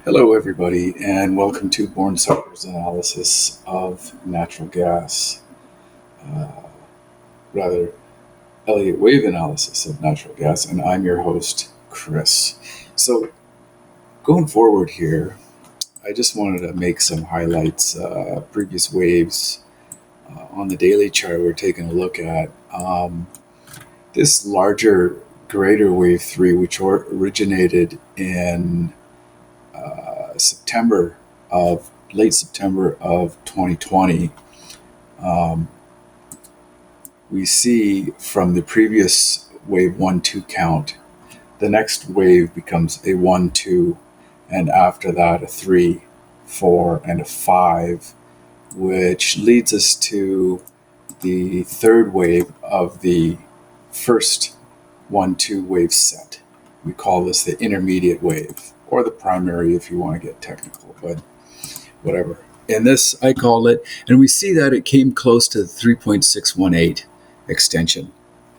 Hello, everybody, and welcome to Born Sucker's analysis of natural gas. Uh, rather, Elliott Wave analysis of natural gas, and I'm your host, Chris. So, going forward here, I just wanted to make some highlights. Previous waves on the daily chart we're taking a look at. This larger, greater wave 3, which originated in late September of 2020, we see from the previous wave 1-2 count, the next wave becomes a 1-2, and after that a 3, 4, and a 5, which leads us to the third wave of the first 1-2 wave set. We call this the intermediate wave, or the primary if you want to get technical, but whatever. And this, I call it, and we see that it came close to the 3.618 extension.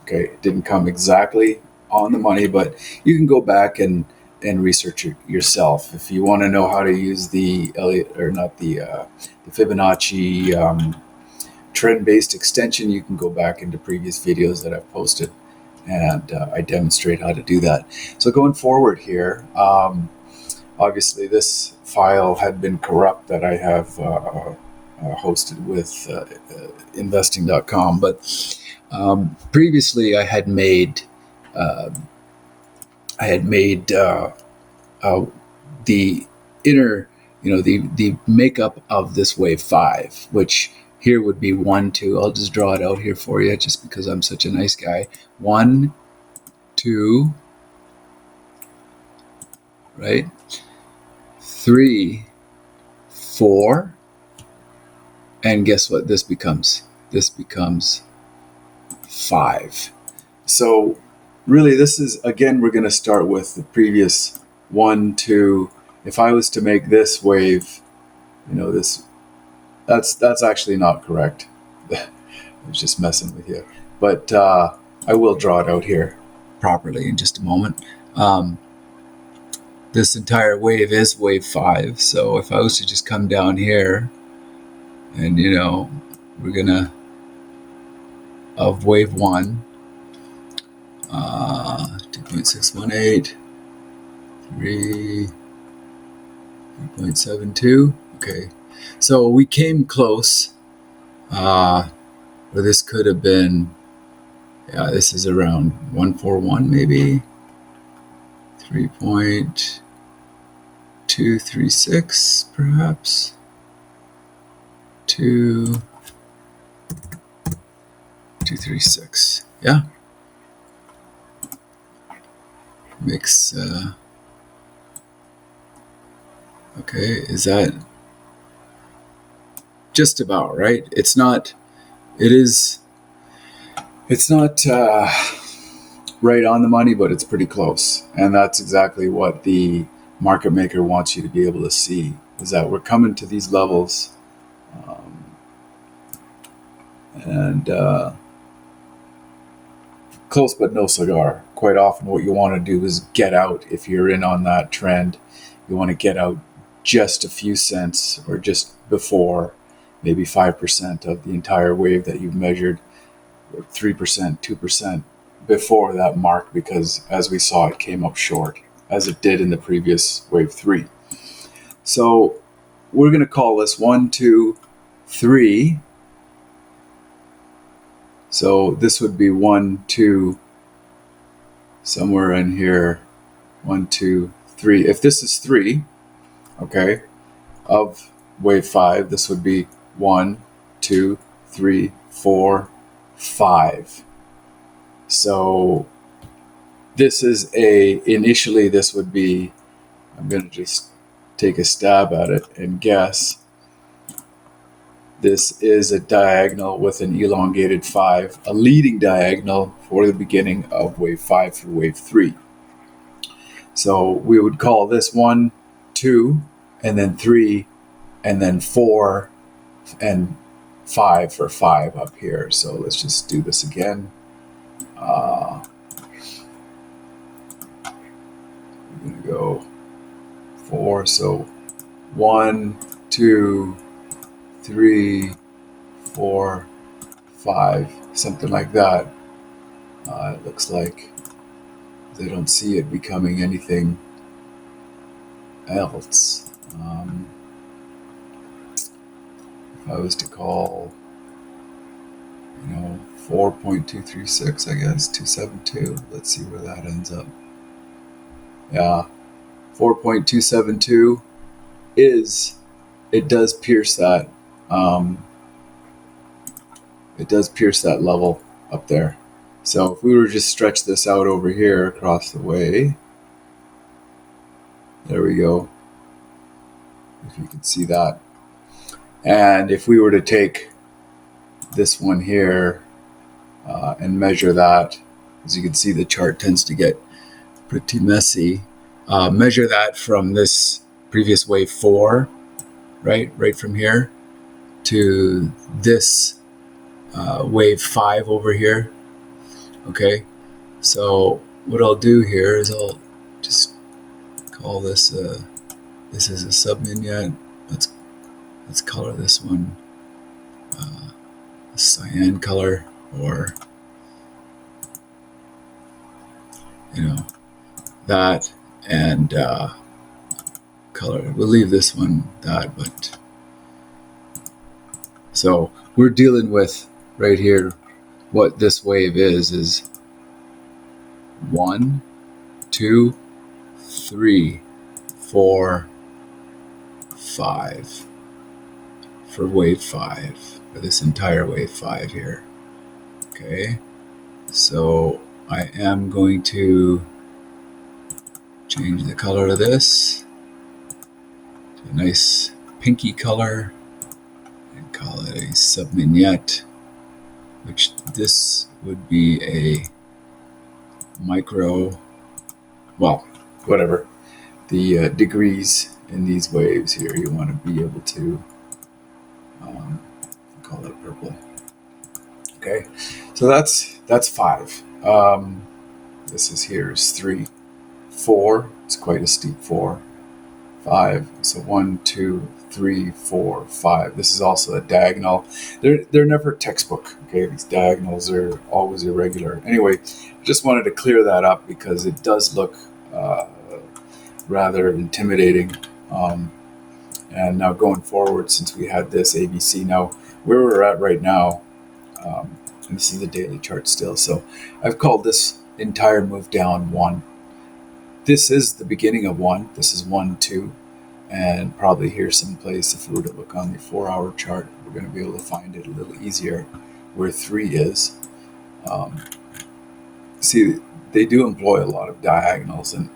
Okay, it didn't come exactly on the money, but you can go back and research it yourself. If you want to know how to use the Elliott, or not the Fibonacci trend-based extension, you can go back into previous videos that I've posted, and I demonstrate how to do that. So going forward here, obviously this file had been corrupt that I have hosted with investing.com, but previously I had made the inner, the makeup of this wave 5, which here would be 1-2. I'll just draw it out here for you just because I'm such a nice guy. 1, 2, right? 3, 4, and guess what this becomes? This becomes 5. So really this is, again, we're going to start with the previous 1, 2. If I was to make this wave, that's actually not correct. I was just messing with you, but I will draw it out here properly in just a moment. This entire wave is wave 5. So if I was to just come down here and, we're gonna, of wave 1, 2.618, 3.72. Okay. So we came close, where this could have been, this is around 141 maybe, 3.236 perhaps, 236, yeah, makes, okay, is that just about right? It's not right on the money, but it's pretty close. And that's exactly what the market maker wants you to be able to see, is that we're coming to these levels, and close but no cigar. Quite often what you want to do is get out. If you're in on that trend, you want to get out just a few cents, or just before, maybe 5% of the entire wave that you've measured, or 3%, 2% before that mark, because as we saw, it came up short, as it did in the previous wave 3. So we're going to call this 1, 2, 3. So this would be 1, 2, somewhere in here, 1, 2, 3. If this is 3, okay, of wave 5, this would be 1, 2, 3, 4, 5. So this is initially this would be, I'm going to just take a stab at it and guess, this is a diagonal with an elongated 5, a leading diagonal for the beginning of wave 5 through wave 3. So we would call this 1, 2, and then 3, and then 4, and 5 for 5 up here. So let's just do this again. We're going to go 4, 4. So 1, 2, 3, 4, 5, something like that. It looks like they don't see it becoming anything else. If I was to call, 4.236, I guess, 272. Let's see where that ends up. Yeah, 4.272 it does pierce that. It does pierce that level up there. So if we were to just stretch this out over here across the way, there we go. If you can see that. And if we were to take this one here and measure that, as you can see, the chart tends to get pretty messy. Measure that from this previous wave 4, right from here, to this wave 5 over here. Okay, so what I'll do here is I'll just call this this is a sub-vignette. Let's color this one a cyan color, or that, and color. We'll leave this one that, but so we're dealing with right here. What this wave is 1, 2, 3, 4, 5 for wave 5, for this entire wave 5 here. Okay, so I am going to change the color of this to a nice pinky color and call it a sub-vignette, which this would be a micro, well, whatever. The degrees in these waves here, you want to be able to call that purple. Okay, so that's 5. This is here is 3, 4. It's quite a steep 4. 5. So 1, 2, 3, 4, 5. This is also a diagonal. They're never textbook. Okay, these diagonals are always irregular. Anyway, I just wanted to clear that up because it does look rather intimidating. And now going forward, since we had this ABC, now where we're at right now, and this is the daily chart still. So I've called this entire move down 1. This is the beginning of 1. This is 1, 2, and probably here someplace, if we were to look on the 4-hour chart, we're going to be able to find it a little easier where 3 is. See, they do employ a lot of diagonals in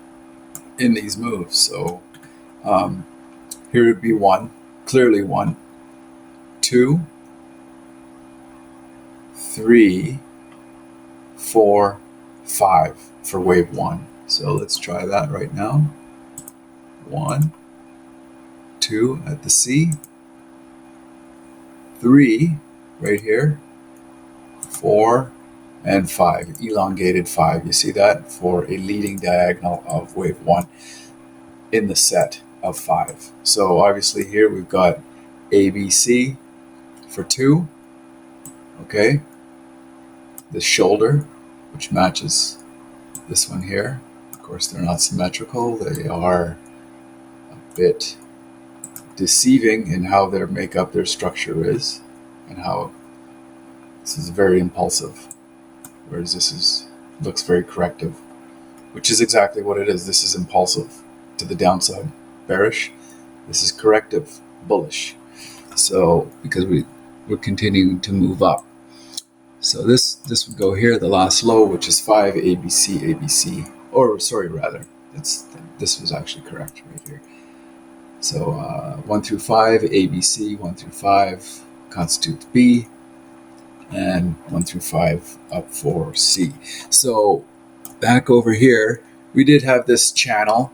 these moves. So here would be 1, clearly 1, 2, 3, 4, 5 for wave 1. So let's try that right now. 1, 2 at the C, 3 right here, 4, and 5, elongated 5. You see that for a leading diagonal of wave 1 in the set of 5. So obviously here we've got ABC for 2. Okay, the shoulder, which matches this one here. Of course, they're not symmetrical. They are a bit deceiving in how their makeup, their structure is, and how this is very impulsive, whereas this looks very corrective, which is exactly what it is. This is impulsive to the downside, bearish. This is corrective, bullish. So because we're continuing to move up. So this would go here, the last low, which is 5 ABC, ABC, or sorry, rather, this was actually correct right here. So 1 through 5, ABC, 1 through 5 constitutes B, and 1 through 5 up for C. So back over here, we did have this channel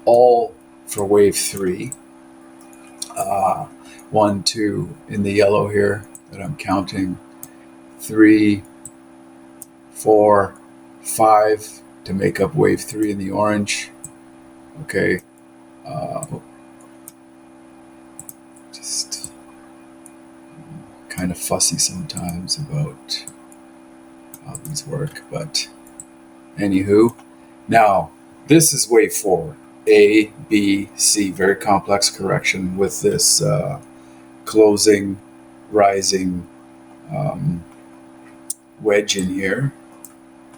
all for wave 3. 1, 2 in the yellow here that I'm counting. 3, 4, 5 to make up wave 3 in the orange. Okay, kind of fussy sometimes about how these work, but anywho. Now, this is wave 4. A, B, C. Very complex correction with this closing, rising wedge in here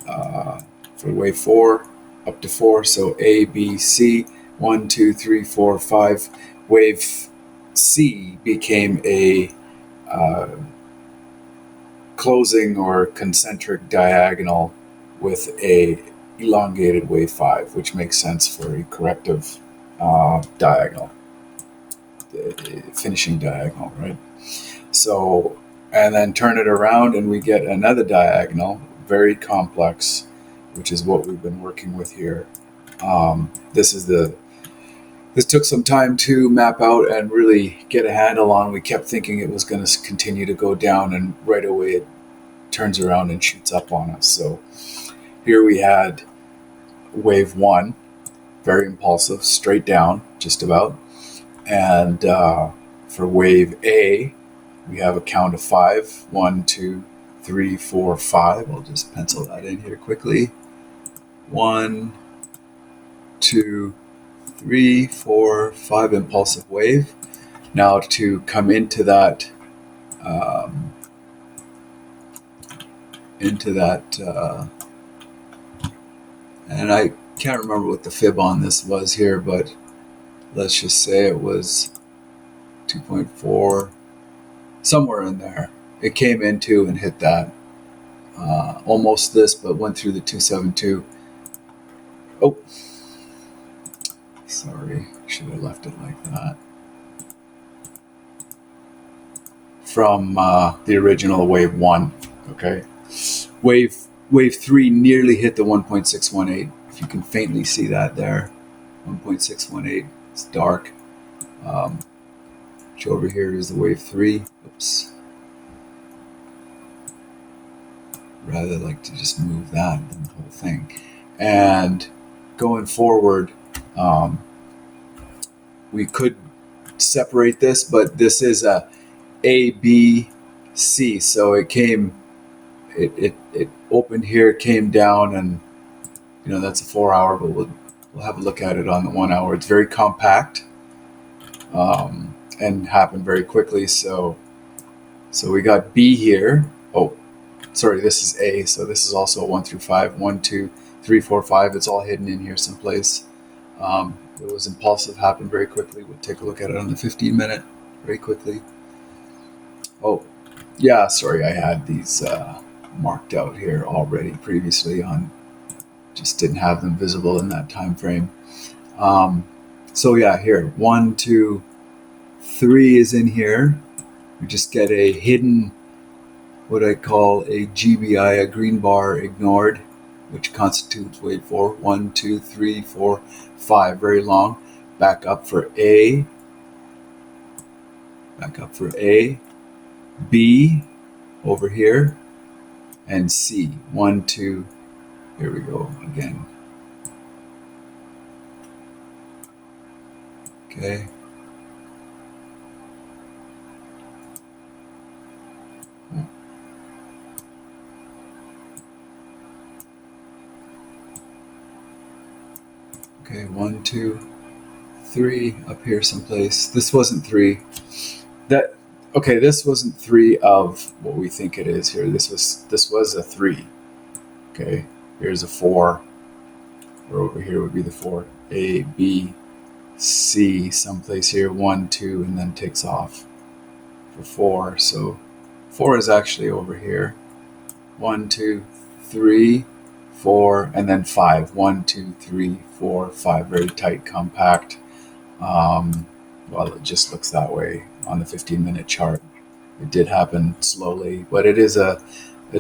for wave 4 up to 4. So A, B, C, 1, 2, 3, 4, 5. Wave C became a closing or concentric diagonal with a elongated wave 5, which makes sense for a corrective diagonal, finishing diagonal, right? So, and then turn it around and we get another diagonal, very complex, which is what we've been working with here. This took some time to map out and really get a handle on. We kept thinking it was going to continue to go down, and right away it turns around and shoots up on us. So here we had wave 1, very impulsive, straight down, just about. And for wave A, we have a count of 5. 1, 2, 3, 4, 5. I'll just pencil that in here quickly. 1, 2, 3, 4, 5 impulsive wave. Now to come into that, and I can't remember what the fib on this was here, but let's just say it was 2.4, somewhere in there. It came into and hit that, almost this, but went through the 272. Oh, sorry, should have left it like that. From the original wave 1, okay? Wave 3 nearly hit the 1.618. If you can faintly see that there, 1.618. It's dark. Which over here is the wave 3. Oops. Rather like to just move that than the whole thing. And going forward, we could separate this, but this is a B, C. So it came, it opened here, came down, and that's a 4 hour, but we'll have a look at it on the 1 hour. It's very compact, and happened very quickly. So we got B here. Oh, sorry, this is A. So this is also a 1 through 5. 1, 2, 3, 4, 5. It's all hidden in here someplace. It was impulsive, happened very quickly. We'll take a look at it on the 15-minute very quickly. Oh, yeah, sorry, I had these marked out here already previously on, just didn't have them visible in that time frame. So yeah, here, 1, 2, 3 is in here. We just get a hidden, what I call a GBI, a green bar ignored, which constitutes wave 4. 1, 2, 3, 4, 5, very long. Back up for A. Back up for A. B over here. And C. 1, 2. Here we go again. Okay. Okay, 1, 2, 3 up here someplace. This wasn't 3. This wasn't 3 of what we think it is here. This was a 3. Okay, here's a 4. Or over here would be the 4. A, B, C, someplace here. 1, 2, and then takes off for 4. So 4 is actually over here. 1, 2, 3, 4, and then 5. 1, 2, 3, 4, 5. Very tight, compact. Well, it just looks that way on the 15-minute chart. It did happen slowly, but it is a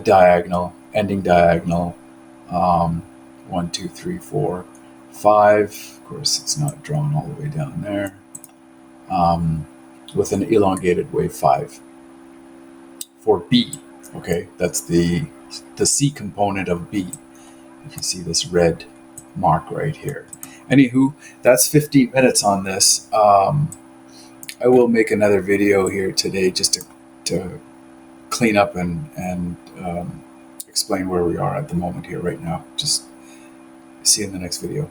diagonal, ending diagonal. 1, 2, 3, 4, 5. Of course, it's not drawn all the way down there. With an elongated wave 5 for B. Okay, that's the C component of B. If you see this red mark right here. Anywho, that's 15 minutes on this. I will make another video here today just to clean up and explain where we are at the moment here right now. Just see you in the next video.